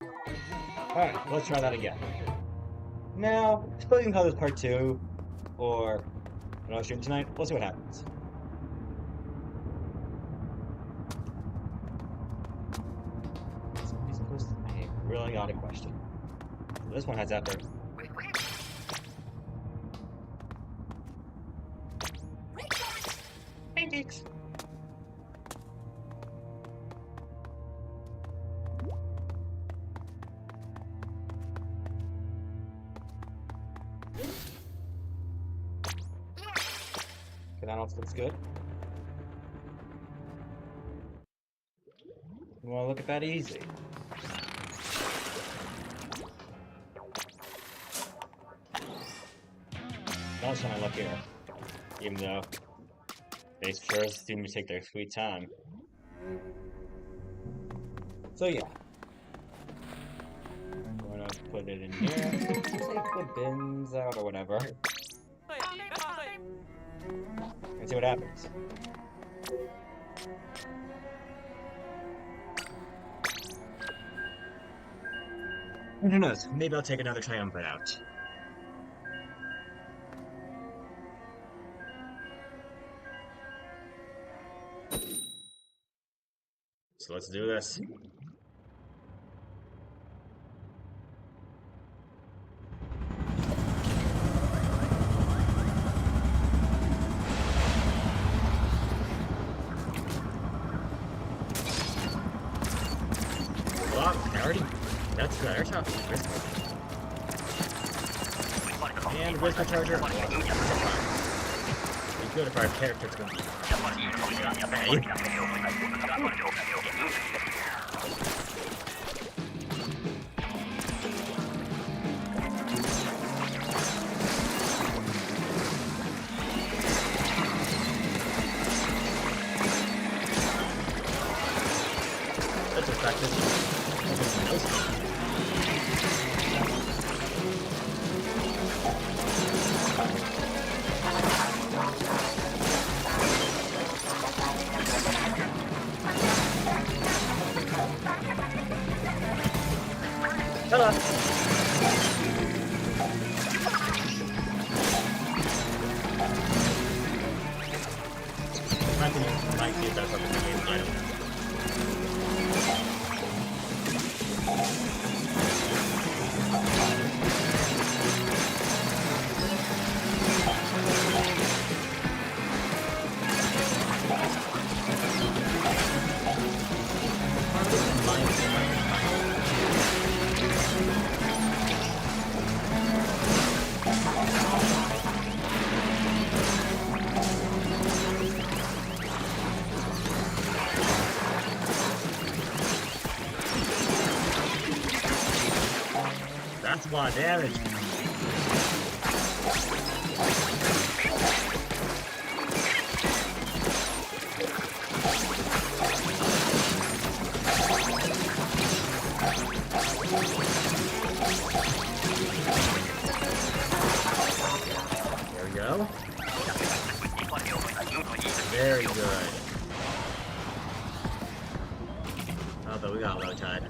Alright, let's try that again. Now, Splatoon Colors Part 2, or what I was shooting tonight, we'll see what happens. Somebody's supposed to... I really got a question. So this one has effort. Hey, geeks! Okay, that also looks good. Well, look at that easy. Not trying to look here, even though they sure seem to take their sweet time. So yeah, I'm gonna put it in here. Take the bins out or whatever, and see what happens. Who knows? Maybe I'll take another triumvirate out. So let's do this. Well, that's good. Our top is Grizzco. And Grizzco charger. It's good if our character's going to be. That's effective. Hello. I think it might be a better fucking game, but I don't know. That's a lot of damage. There we go. Very good. Oh, but we got low tide.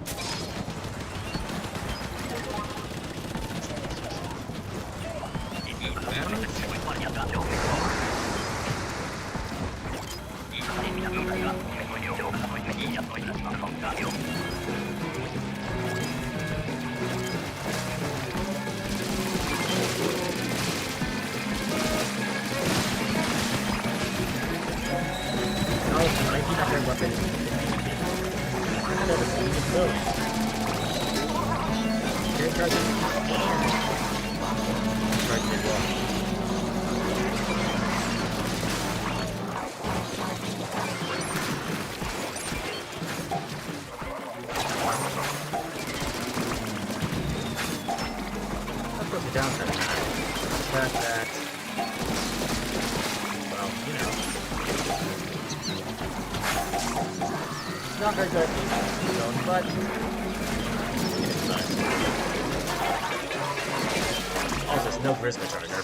Downside of that. Track that. Well, you know. Not very good but it's nice. Also, there's no Grizzco charger.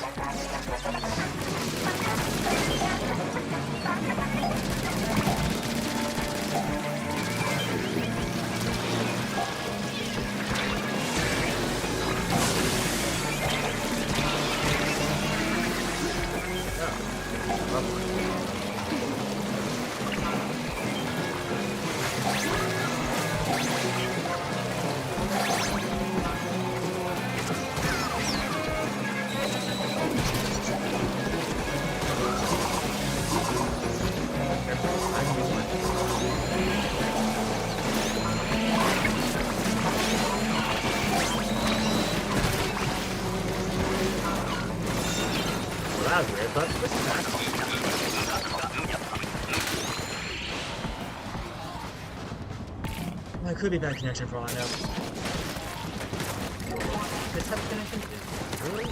Well, that was weird, but what's that? Well, it could be bad connection for all I know. This type of connection? Really?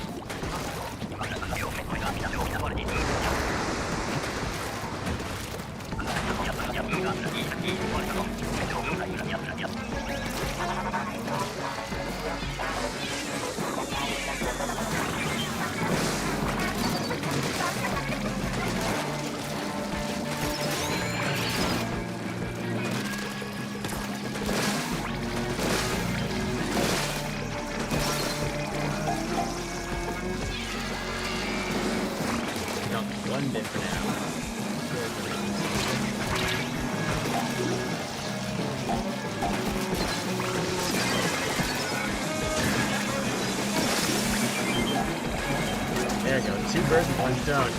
One bit for now. There we go. 2 birds with 1 stone.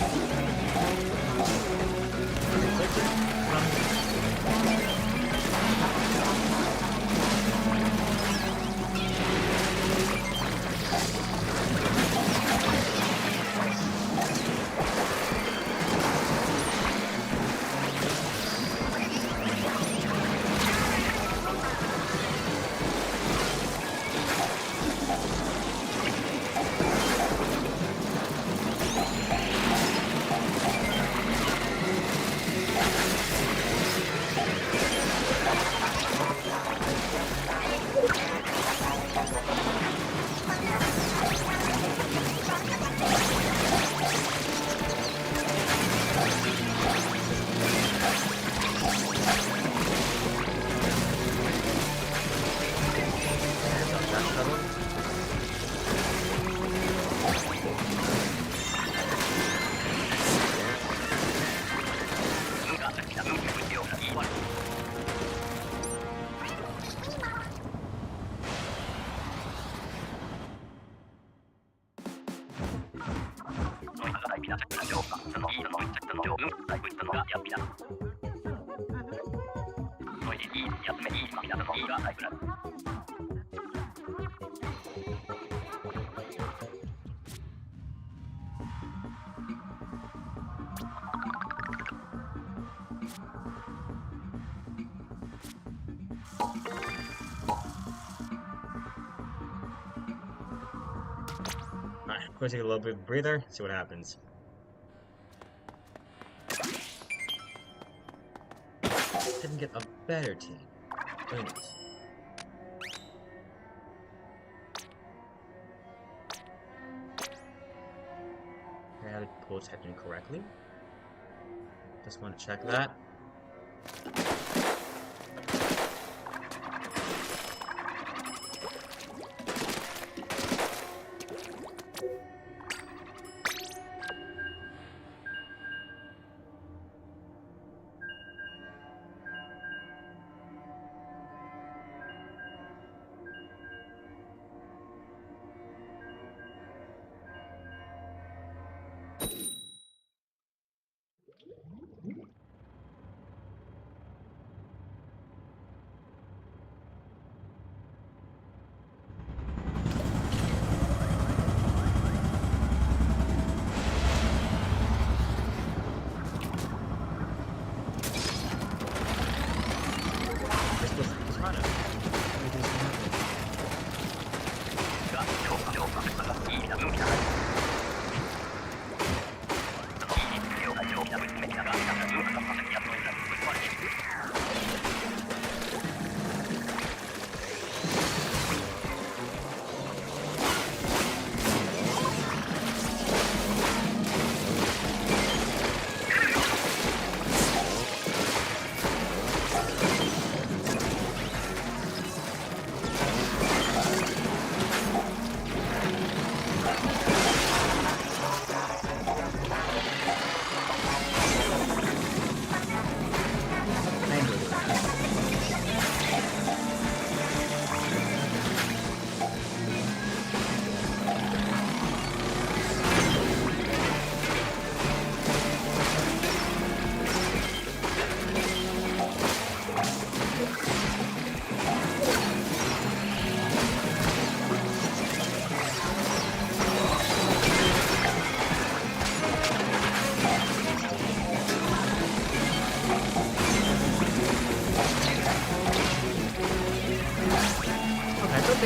Alright, go take a little bit of a breather, see what happens. Didn't get a better team. Anyways. I had it pull typed in correctly. Just want to check that.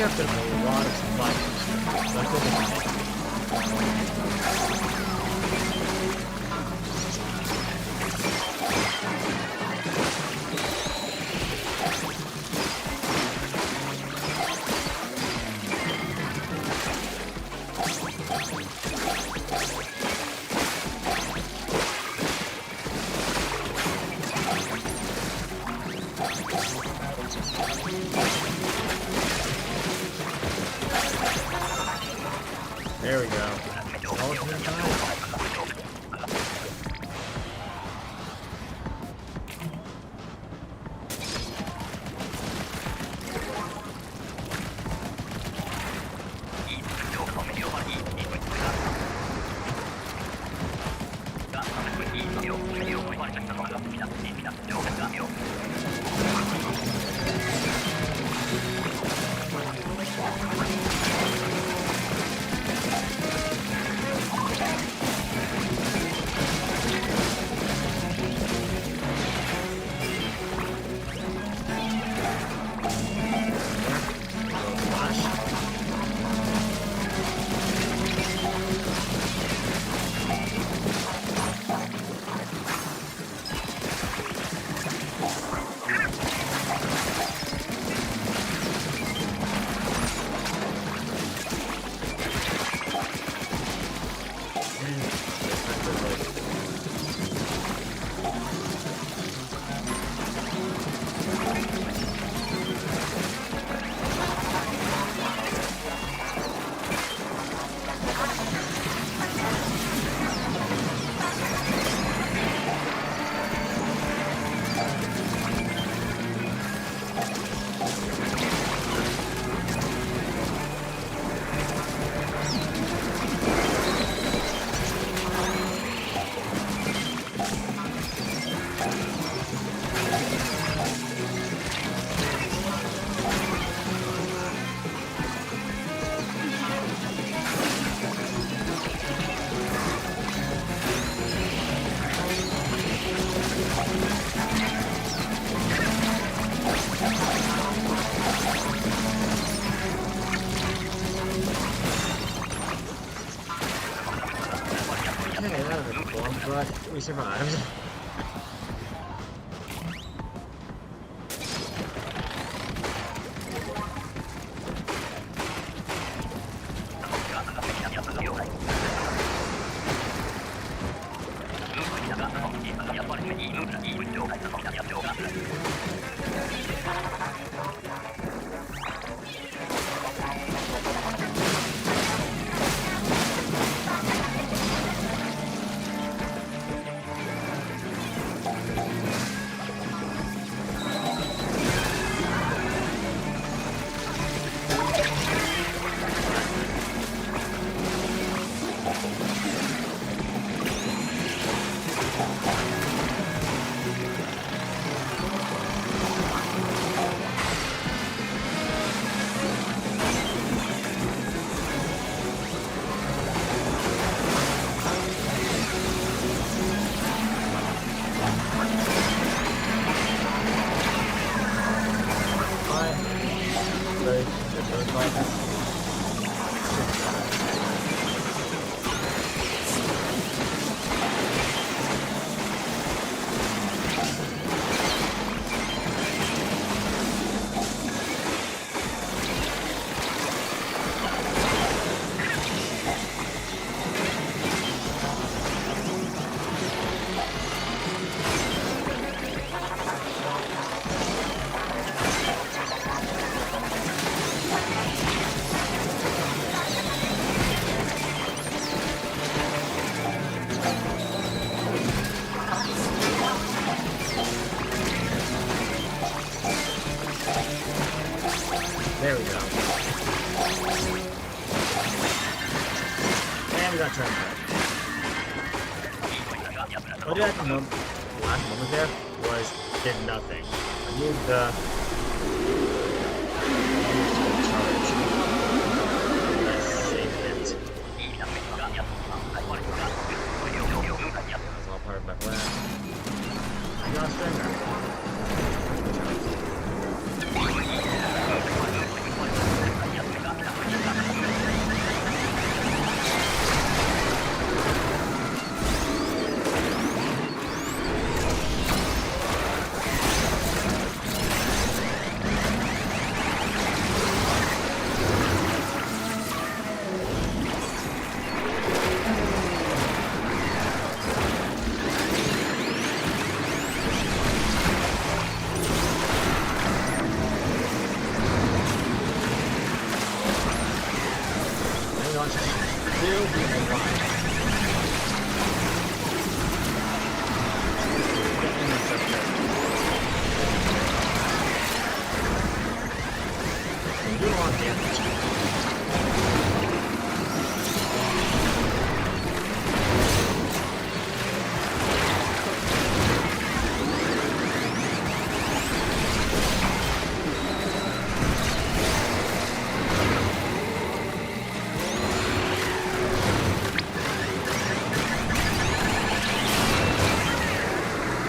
out there, there's a lot of supply. Let's go this way. There we go. Ultimate time. But we survived. There we go. And we got turned back. What did I have the last moment there was did nothing. I moved the charge. Let's save it. That's all part of my plan. I got a stringer. will be a lot. Do a lot of damage.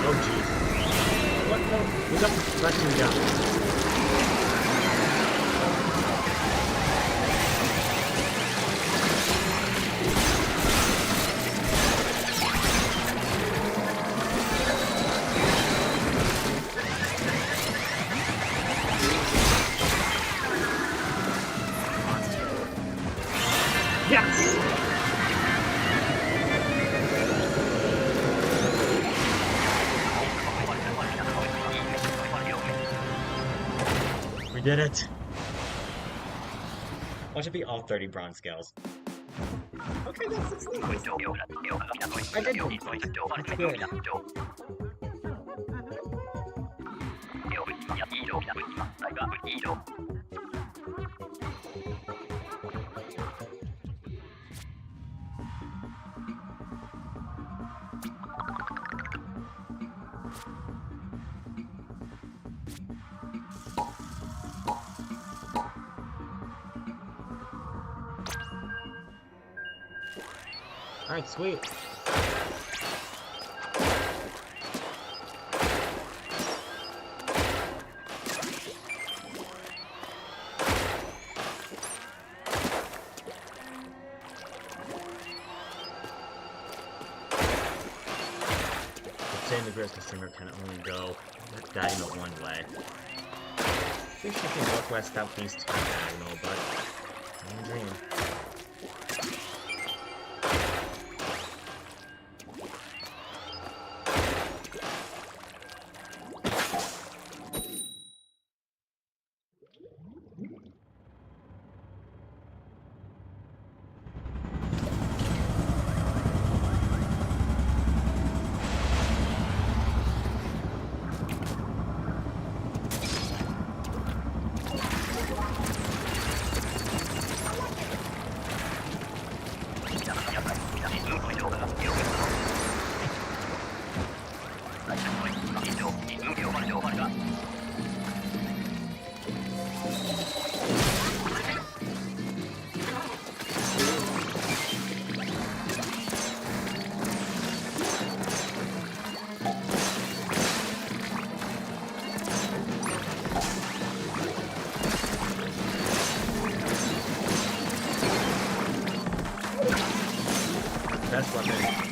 Oh jeez. What? No. We got the Splatoon down. Yes! We did it! Watch it be all 30 bronze scales. Okay, that's I did do it. That's good. Alright, sweet. Saying the Grizz consumer can only go diagonal one way. I wish I could northwest, southeast diagonal, but I'm a dream. Best weapon.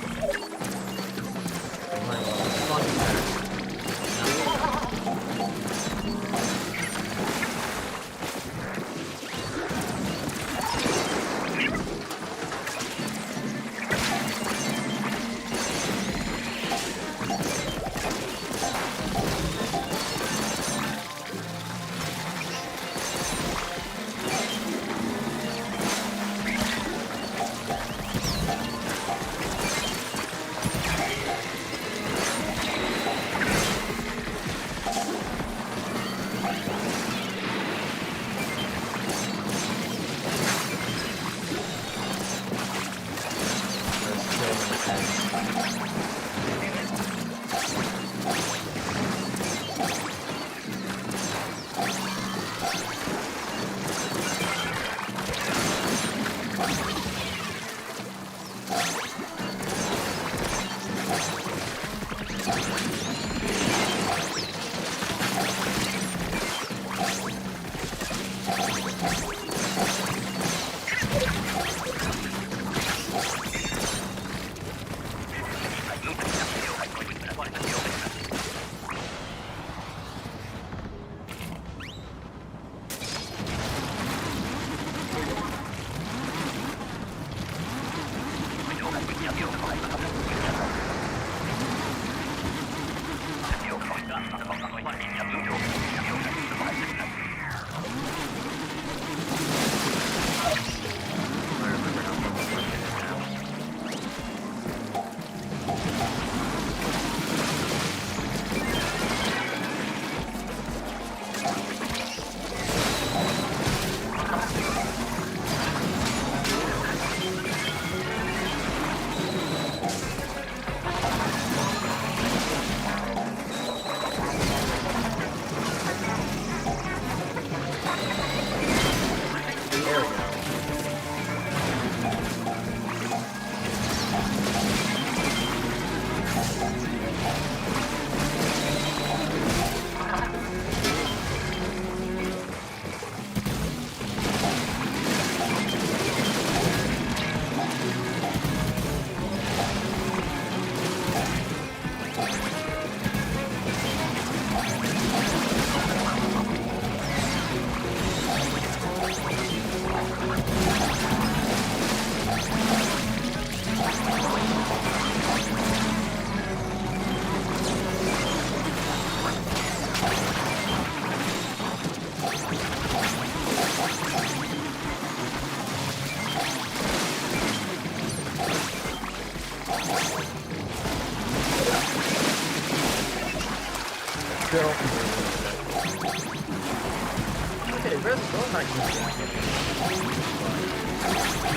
Grizz will not keep doing it.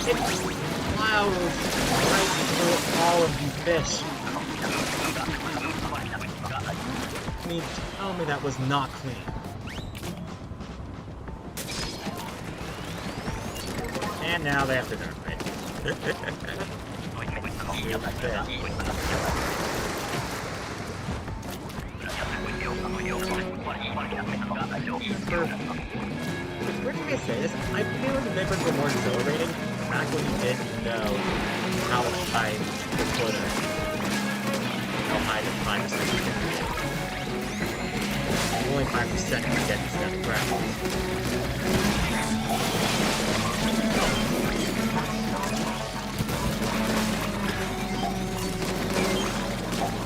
It plows right through all of the fish. I mean, tell me that was not clean. And now they have to nerf it. Where did I say this? I feel like the papers were more exhilarating back when you didn't know how high the quota, how high the 5% you get. Only 5% you get instead of crap.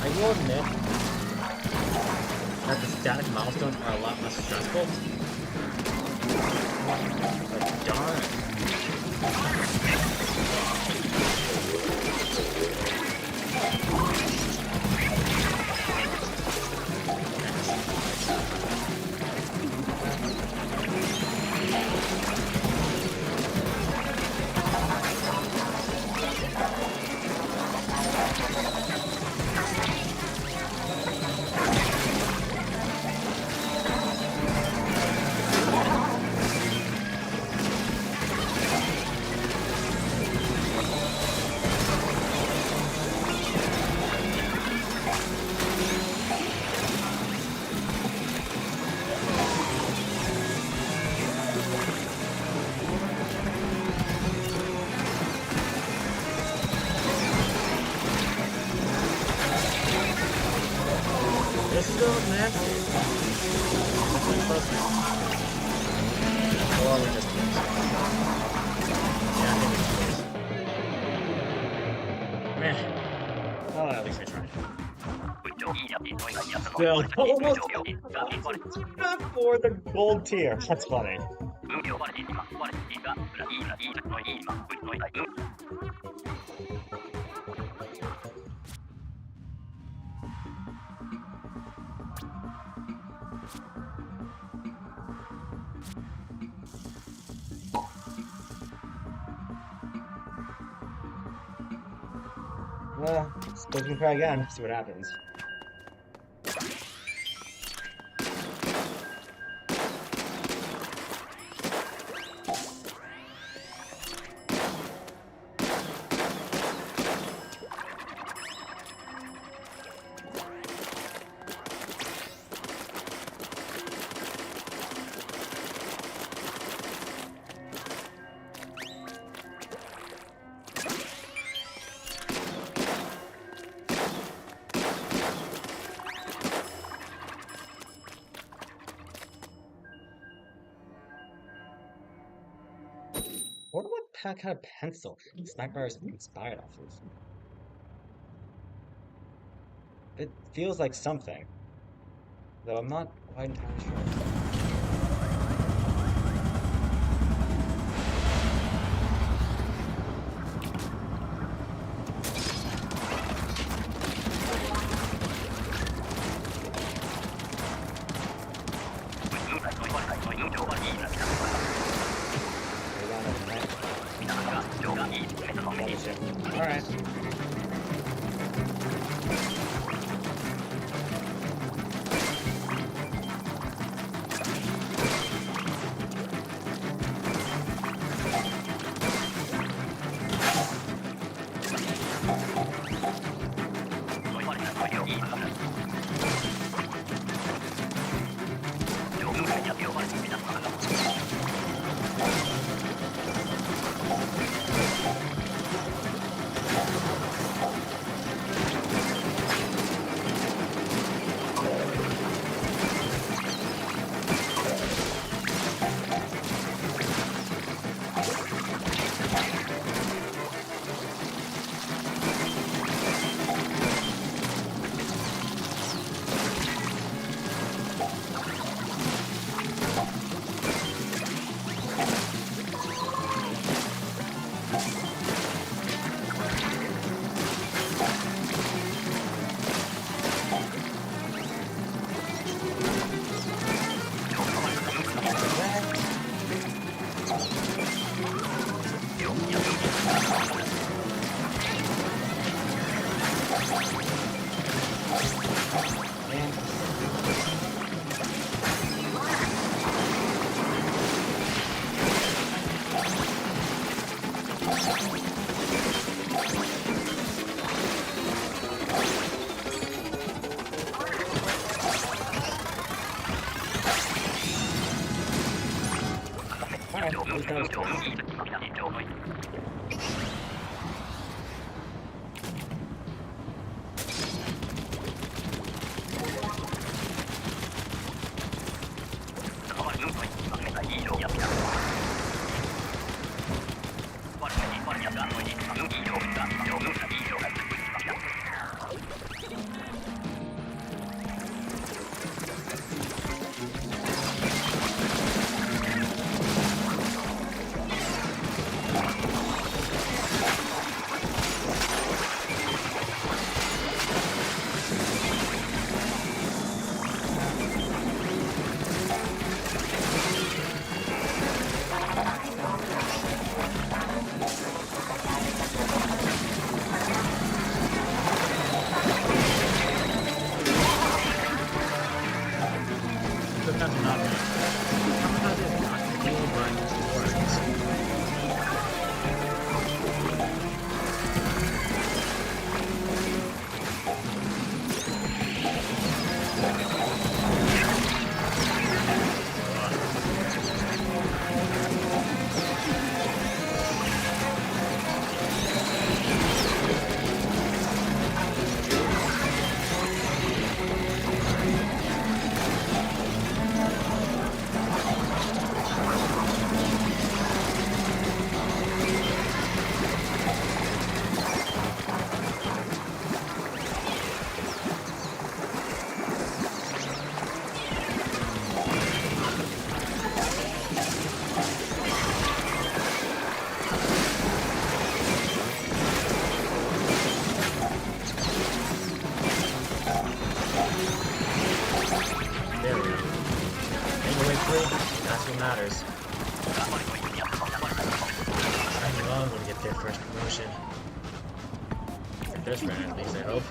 I will admit that the static milestones are a lot less stressful. But darn. This is going nasty. Or we just lose. Yeah, I think we just lose. Meh. Oh, at least I tried. Still, almost not for the gold tier. That's funny. Well, suppose we can try again, see what happens. What kind of pencil Sniper is inspired off of? It feels like something, though I'm not quite entirely sure. Alright. Alright, at least that was close. Matters. I'm long to get their first promotion. For this round, at least, I hope.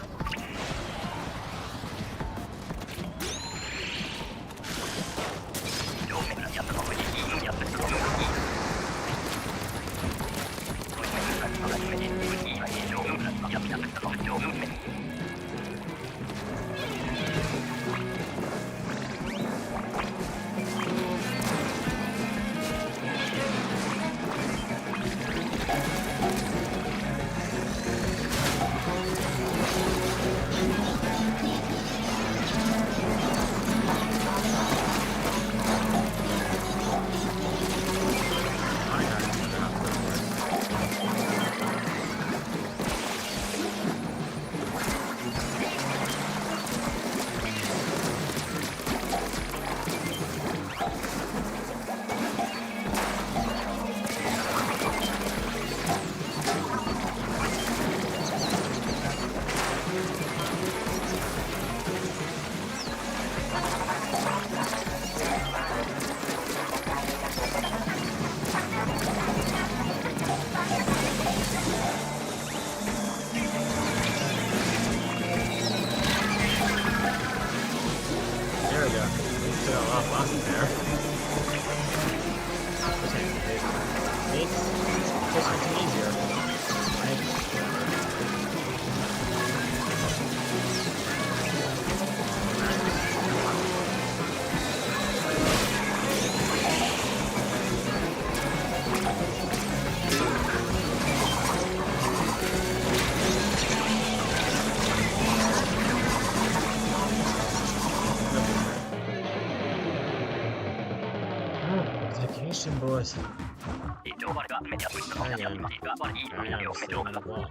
Boys. I am still on the wall.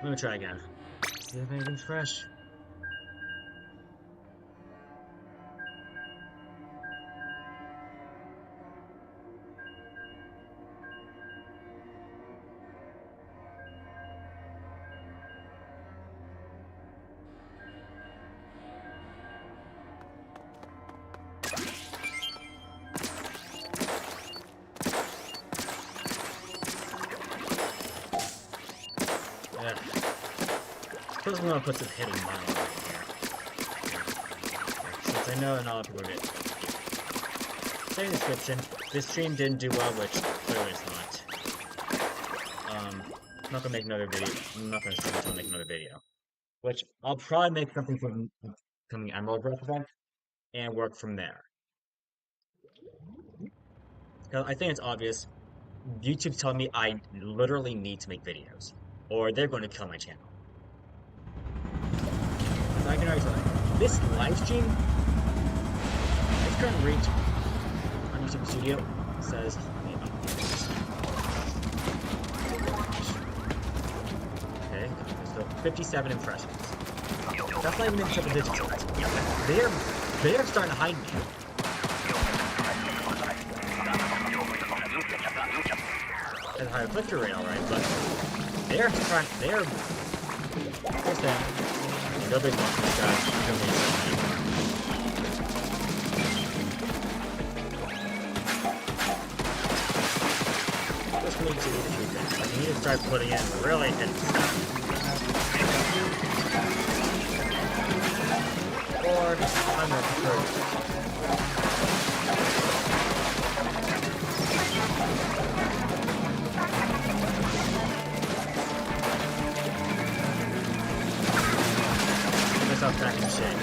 Let me try again. See if anything's fresh. Yeah. Suppose I'm gonna put some hidden money right here. Since I know not a lot of people get. Say in the description, this stream didn't do well, which clearly it's not. I'm not gonna make another video. I'm not gonna stream until I make another video. Which I'll probably make something from coming Emerald Growth event and work from there. Because I think it's obvious. YouTube's telling me I literally need to make videos, or they're going to kill my channel. So I can already tell you, this live stream, its current reach on YouTube Studio says, okay, so 57 impressions. That's not even in triple digits yet. They're starting to hide me. Has a higher click-through rate, alright, but they're what's that? Nobody's watching this guy. Just need to do that. Like, you need to start putting in really hidden stuff. Or, I'm gonna prefer myself back in shape.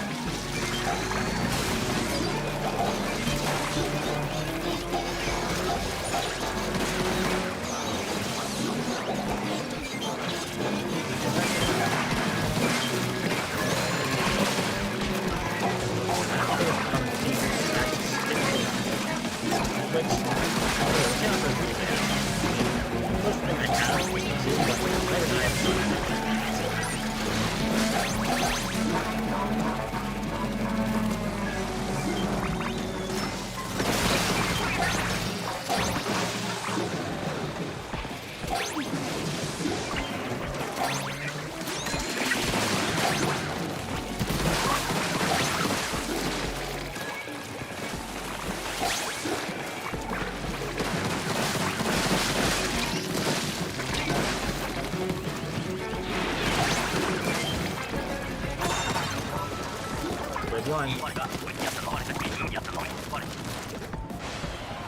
One. I'm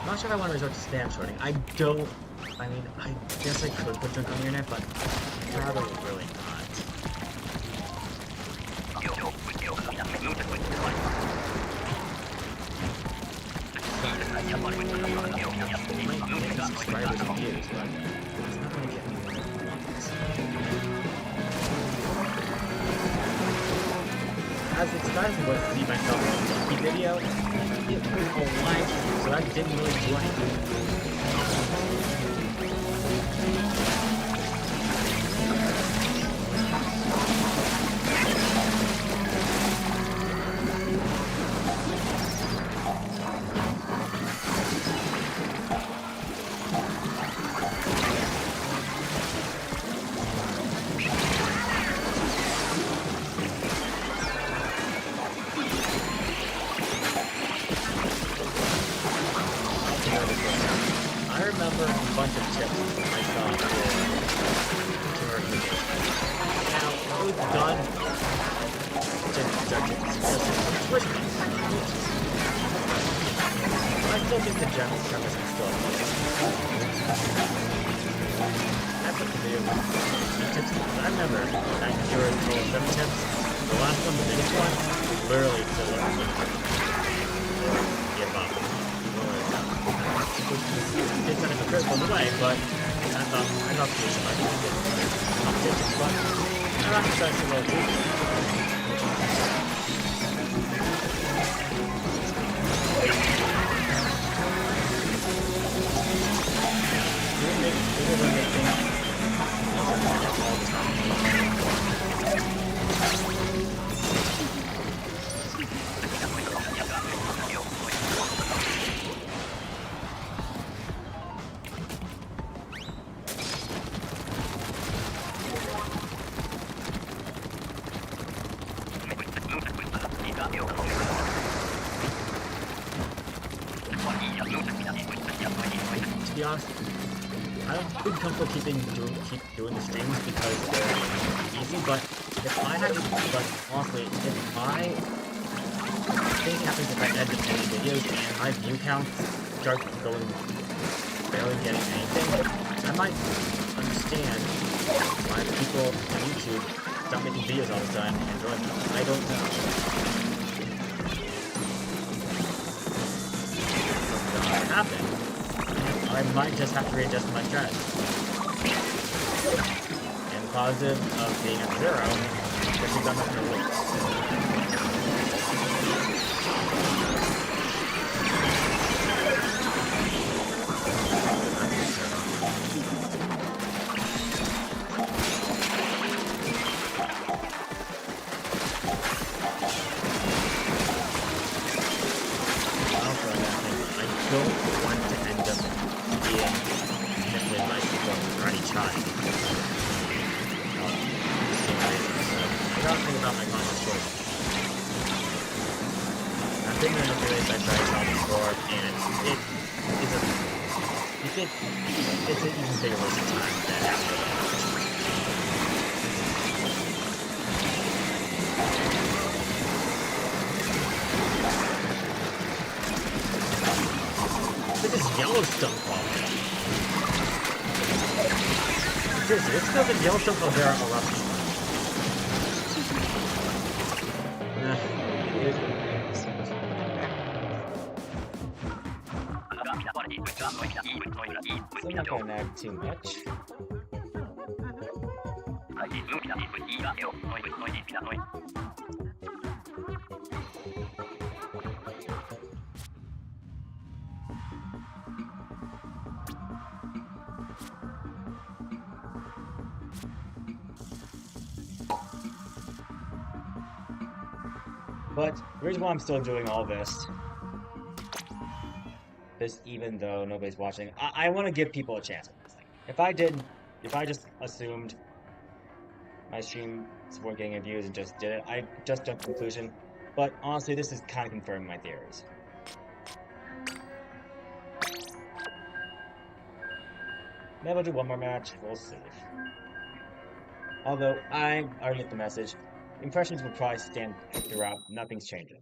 not sure if I want to resort to spam shorting. I mean, I guess I could put junk on the internet, but probably really not. Subscribers and views, but it's not going to get me what I want. As it's surprising was to see myself in a monkey video, it was a live stream, so that didn't really do anything. been comfortable keep doing the streams because they're easy, but if I had to, but honestly, if I things happens if I edit any videos and my view counts start going barely getting anything, I might understand why people on YouTube stop making videos all the time and join them. I don't know. If that happen, I might just have to readjust my strategy. And positive of being at 0, which means I'm not going to lose. I don't want to end up being manipulated by people or any child. I gotta think about my conscious choice. I've been manipulated by child before, and it's an even bigger waste of time than having to This is Yellowstone quality. Seriously, this feels like Yellowstone Caldera eruption. It is what it is. So I'm not gonna nag too much. But the reason why I'm still doing all this, even though nobody's watching, I want to give people a chance at this thing. If I just assumed my streams weren't getting any views and just did it, I just jumped to conclusion. But honestly, this is kind of confirming my theories. Maybe I'll do one more match, we'll see. Although, I already get the message. Impressions will probably stand throughout, nothing's changing.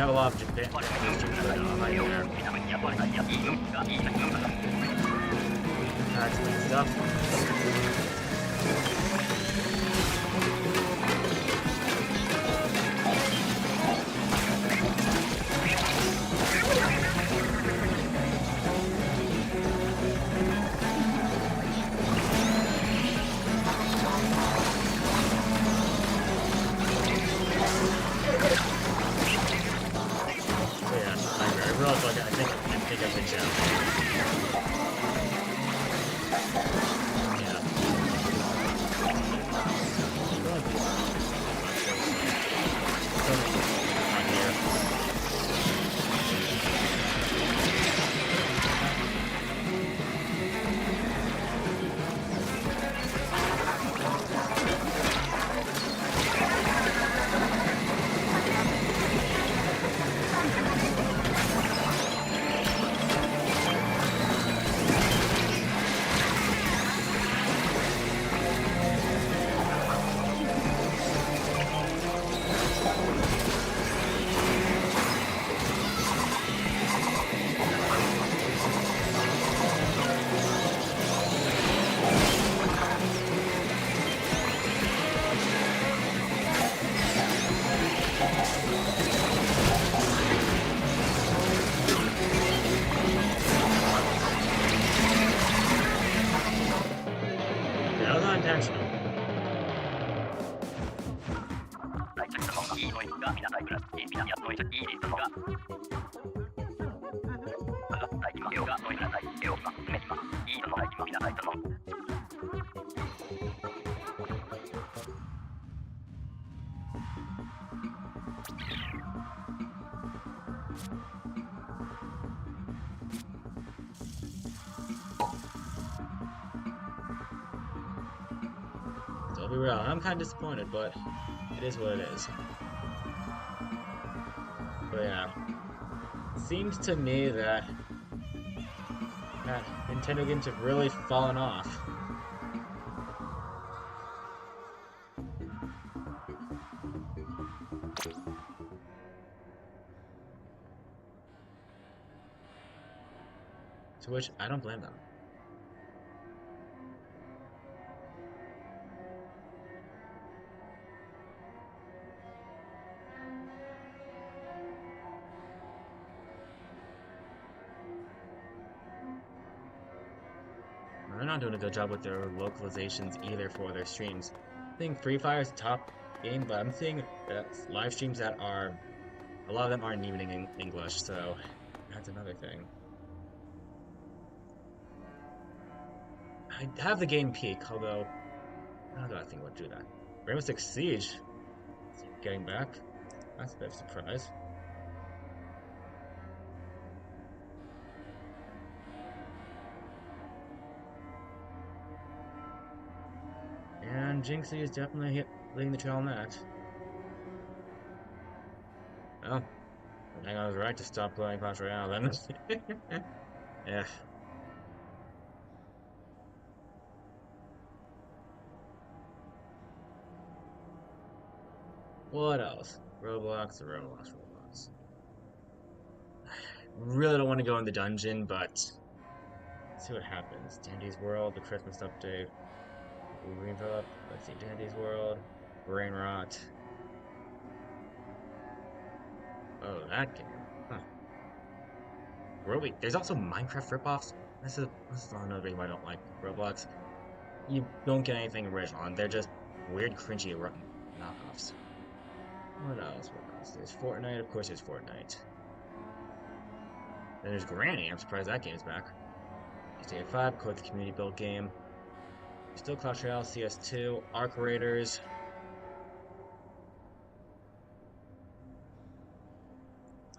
have a lot of streams going on right there. That's good stuff. I'll be real, I'm kind of disappointed, but it is what it is. But yeah, it seems to me that Nintendo games have really fallen off. To which I don't blame them. They're not doing a good job with their localizations either for their streams. I think Free Fire is the top game, but I'm seeing that live streams that are, a lot of them aren't even in English, so that's another thing. I have the game peak, although how do I think we'll do that? Rainbow Six Siege getting back. That's a bit of a surprise. And Jinxie is definitely leading the trail on that. Oh, I think I was right to stop playing Clash Royale then. Yeah. What else? Roblox. Really don't want to go in the dungeon, but let's see what happens. Dandy's World, the Christmas update. Greenville. Let's see, Dandy's World, Brain Rot. Oh, that game. Huh. There's also Minecraft ripoffs. This is another reason why I don't like Roblox. You don't get anything original, and they're just weird, cringy knockoffs. What else? There's Fortnite. Of course, there's Fortnite. Then there's Granny. I'm surprised that game's back. GTA 5, of course, the community build game. Still Clash Royale, CS2, Arc Raiders.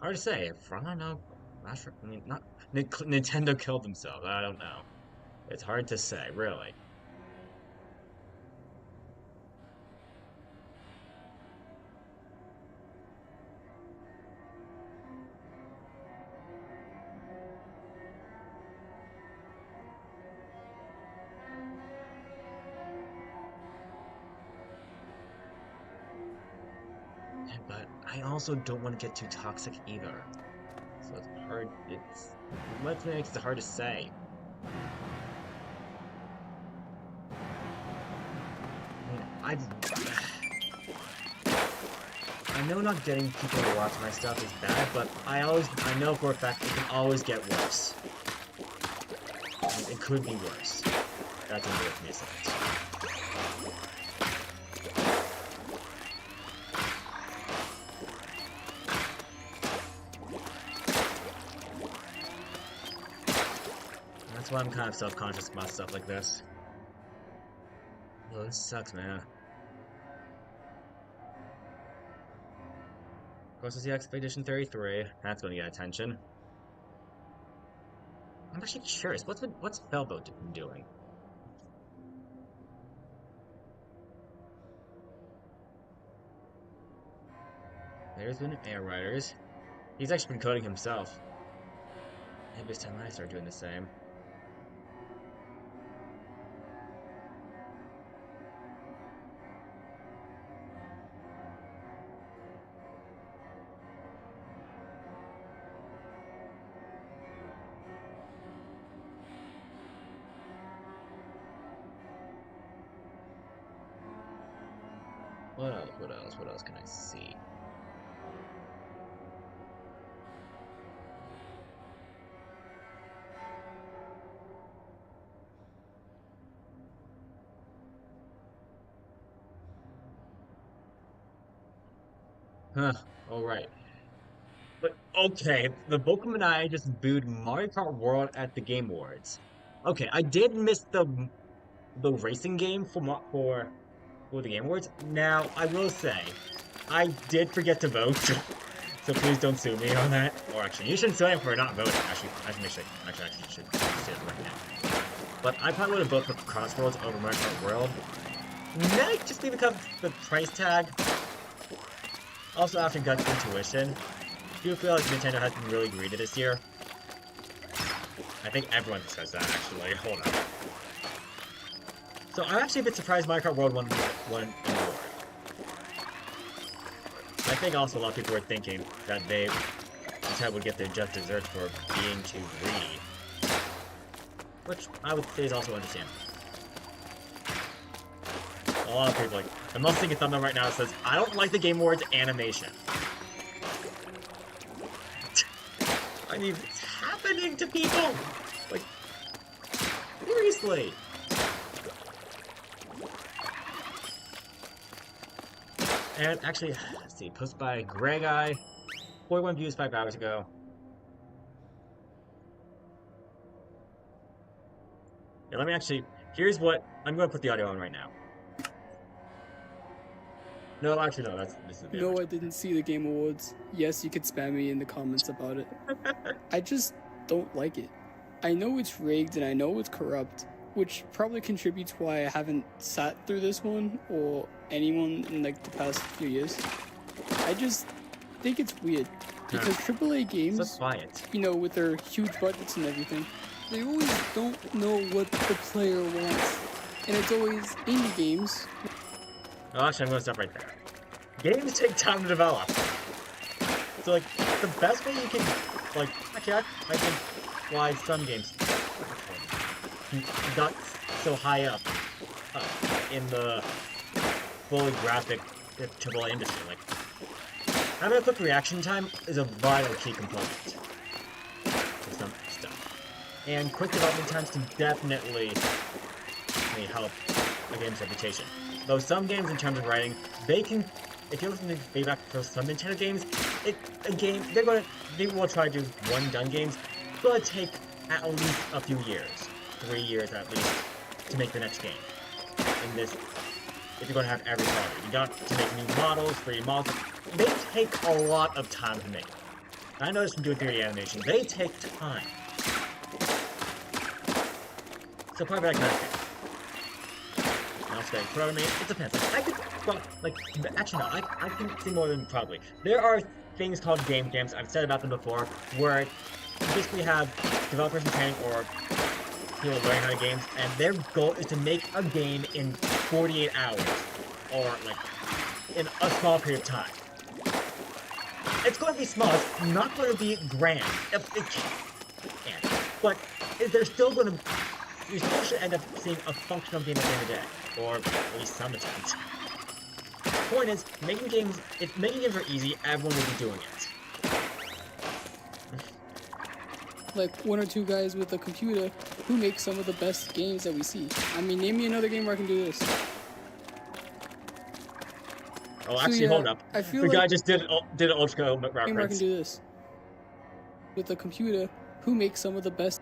Hard to say. I don't know. I mean, not Nintendo killed themselves. I don't know. It's hard to say, really. But I also don't want to get too toxic either. So it's hard. What makes it hard to say. I mean, I know not getting people to watch my stuff is bad, but I know for a fact it can always get worse. It could be worse. That's what makes me sense. That's why I'm kind of self-conscious about stuff like this. Oh, this sucks, man. Of course, it's the Expedition 33. That's going to get attention. I'm actually curious. What's Bellboat been doing? There's been Air Riders. He's actually been coding himself. Maybe it's time I start doing the same. What else can I see? Huh, alright. But, okay, the Bokum and I just booed Mario Kart World at the Game Awards. Okay, I did miss the racing game for the Game Awards. Now, I will say, I did forget to vote, so please don't sue me on that. Or actually, you shouldn't sue me for not voting. Actually, I should say it right now. But I probably would have voted for Crossroads over Mario Kart World. Might just be because of the price tag. Also, after gut intuition, I do feel like Nintendo has been really greedy this year. I think everyone says that, actually. Hold on. So I'm actually a bit surprised Mario Kart World won an award. I think also a lot of people were thinking that Nintendo would get their just desserts for being too greedy. Which I would say is also understandable. A lot of people like, the most thing in thumbnail right now says, I don't like the Game Awards animation. I mean, it's happening to people! Like, seriously! And actually, let's see, posted by Greg I, 41 views 5 hours ago. Yeah, let me actually, here's what, I'm going to put the audio on right now. No, actually, no, this is the No, I didn't see the Game Awards. Yes, you could spam me in the comments about it. I just don't like it. I know it's rigged and I know it's corrupt, which probably contributes why I haven't sat through this one or anyone in like the past few years. I just think it's weird because AAA games, you know, with their huge budgets and everything, they always don't know what the player wants, and it's always indie games. Oh, actually, I'm going to stop right there. Games take time to develop. So, like, the best way you can, like, actually, I think why some games got so high up in the fully graphic AAA industry. Like, having a quick reaction time is a vital key component for some stuff. And quick development times can definitely help a game's reputation. Though some games, in terms of writing, they can, if you listen to feedback for some Nintendo games, they will try to do one-done games. It's going to take at least a few years, 3 years at least, to make the next game. In this, if you're going to have every quality, you got to make new models, 3D models. They take a lot of time to make. I know this from doing 3D animation. They take time. So part of that kind of thing. Programming, it depends. Actually no, I can see more than probably. There are things called game jams, I've said about them before, where you basically have developers in training or people learning how to games, and their goal is to make a game in 48 hours, or like, in a small period of time. It's going to be small. It's not going to be grand. It can't. But they're still going to. You still should end up seeing a functional game at the end of the day, or at least some attempt. The point is, making games. If making games are easy, everyone will be doing it. Like one or two guys with a computer who make some of the best games that we see. I mean, name me another game where I can do this. Oh, actually, hold up. I feel the guy like just did an Ultra game where I can reference. do this with a computer who makes some of the best.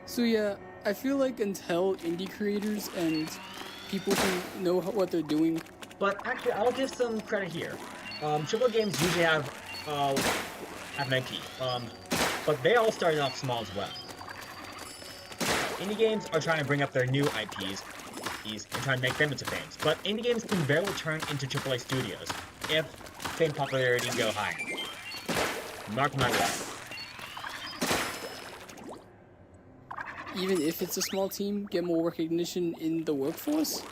So yeah, I feel like until indie creators and people who know what they're doing. But actually, I'll give some credit here. Triple games usually have an IP. But they all started off small as well. Indie games are trying to bring up their new IPs and trying to make them into fames. But indie games can very well turn into AAA studios if fame popularity go higher. Mark my words. Even if it's a small team, get more recognition in the workforce,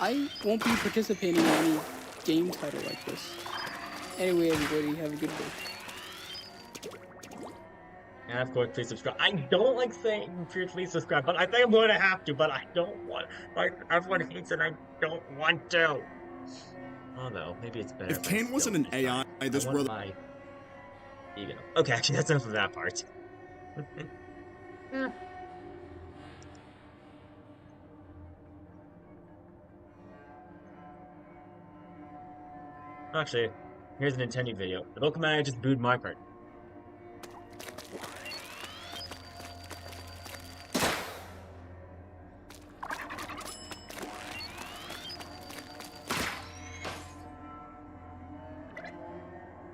I won't be participating in any game title like this. Anyway, everybody, have a good day. And of course, please subscribe. I don't like saying please subscribe, but I think I'm going to have to, but I don't want. Like, everyone hates it, I don't want to. Although, maybe it's better If Kane wasn't an AI, this world. Okay, actually, that's enough of that part. Actually, here's an intended video. The local manager just booed my card.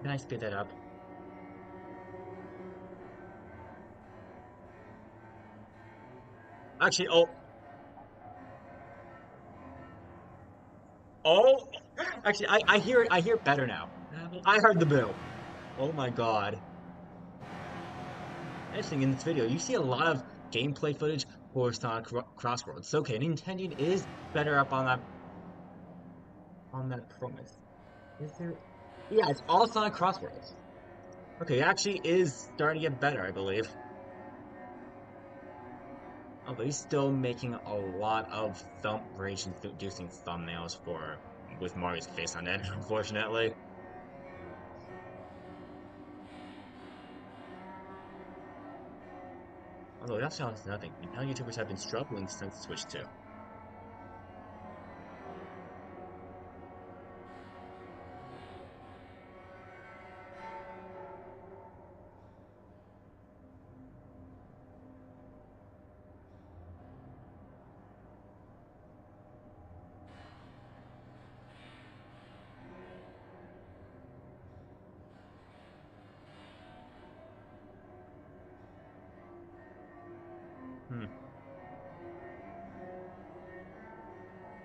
Can I speed that up? Actually, oh! Actually, I hear it better now. I heard the boo. Oh my god. Interesting, in this video, you see a lot of gameplay footage for Sonic Crossroads. So, okay, Nintendo is better up on that premise. Is there? Yeah, it's all Sonic Crossroads. Okay, it actually is starting to get better, I believe. Although he's still making a lot of rage-inducing thumbnails with Mario's face on it, unfortunately. Although that's not nothing. Now YouTubers have been struggling since Switch 2.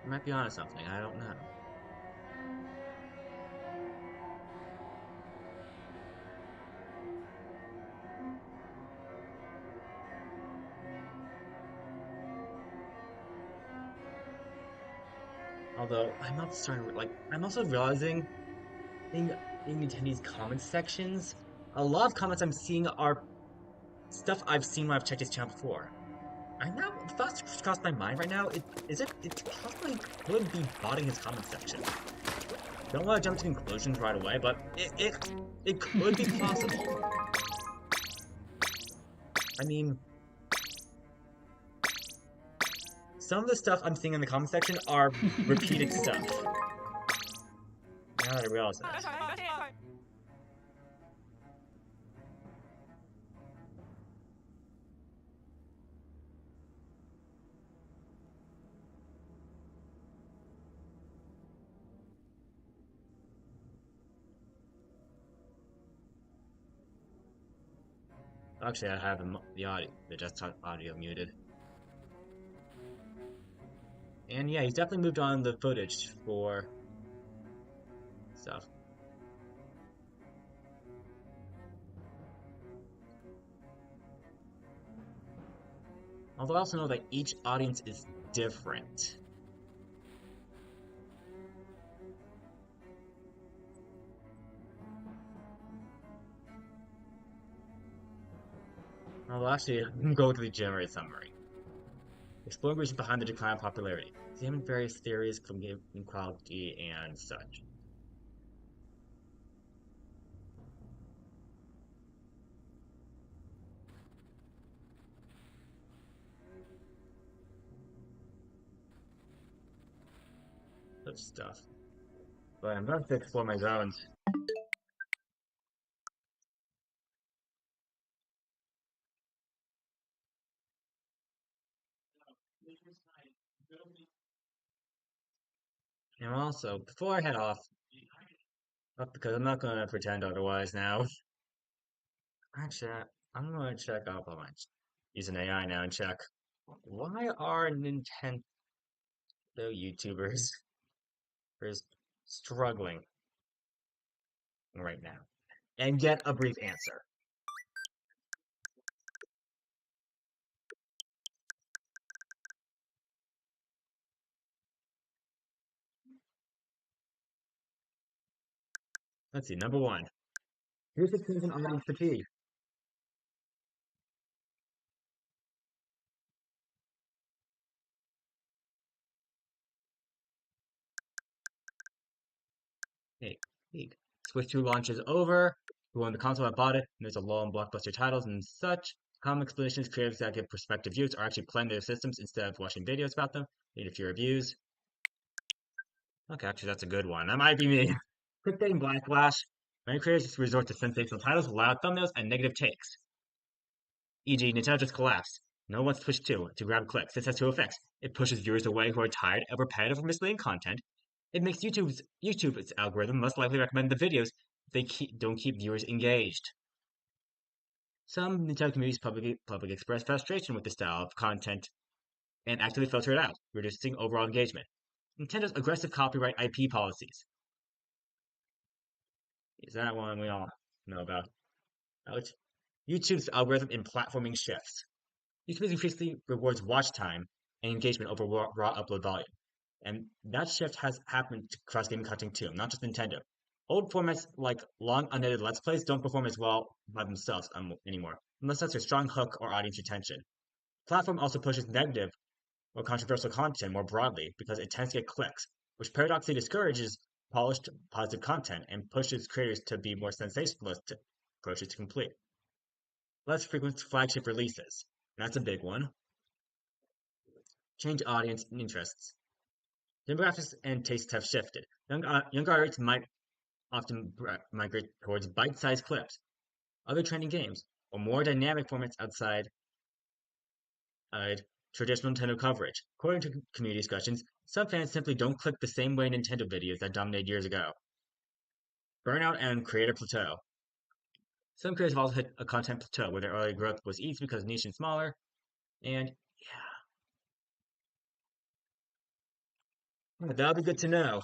I might be onto something, I don't know. Although, I'm also realizing in Nintendo's comment sections, a lot of comments I'm seeing are stuff I've seen when I've checked his channel before. I know, the thoughts crossed my mind right now, it possibly could be botting his comment section. Don't want to jump to conclusions right away, but it could be possible. I mean, some of the stuff I'm seeing in the comment section are repeated stuff. Now that I realize that. Actually, I have the desktop audio muted. And yeah, he's definitely moved on the footage for stuff. Although I also know that each audience is different. Well, actually, I'm gonna go to the generate summary. Exploring reasons behind the decline of popularity. Examine various theories from game quality and such. Such stuff. But I'm going to explore my zones. And also, before I head off, because I'm not going to pretend otherwise now. Actually, I'm going to check out my use an AI now and check. Why are Nintendo YouTubers struggling right now? And get a brief answer. Let's see, number one. Here's the things in audience fatigue. Hey, fatigue. Switch 2 launches over. Who owned the console that bought it? And there's a lull in blockbuster titles and such. Common explanations creators that give perspective views are actually playing their systems instead of watching videos about them. Need a few reviews. Okay, actually, that's a good one. That might be me. Clickbait backlash. Many creators resort to sensational titles, loud thumbnails, and negative takes. E.g., Nintendo just collapsed. No one wants to push 2 to grab clicks. This has two effects. It pushes viewers away who are tired of repetitive or misleading content. It makes YouTube's algorithm most likely recommend the videos if they don't keep viewers engaged. Some Nintendo communities publicly express frustration with the style of content and actively filter it out, reducing overall engagement. Nintendo's aggressive copyright IP policies. Is that one we all know about? Alex? YouTube's algorithm in platforming shifts. YouTube increasingly rewards watch time and engagement over raw upload volume. And that shift has happened to cross-gaming content too, not just Nintendo. Old formats like long unedited Let's Plays don't perform as well by themselves anymore, unless that's a strong hook or audience retention. The platform also pushes negative or controversial content more broadly because it tends to get clicks, which paradoxically discourages polished, positive content and pushes creators to be more sensationalist approaches to complete. Less frequent flagship releases. That's a big one. Change audience and interests. Demographics and tastes have shifted. Younger audience might often migrate towards bite-sized clips, other trending games, or more dynamic formats outside traditional Nintendo coverage. According to community discussions, some fans simply don't click the same way Nintendo videos that dominated years ago. Burnout and creator plateau. Some creators have also hit a content plateau where their early growth was easy because niche and smaller, and yeah, that'll be good to know.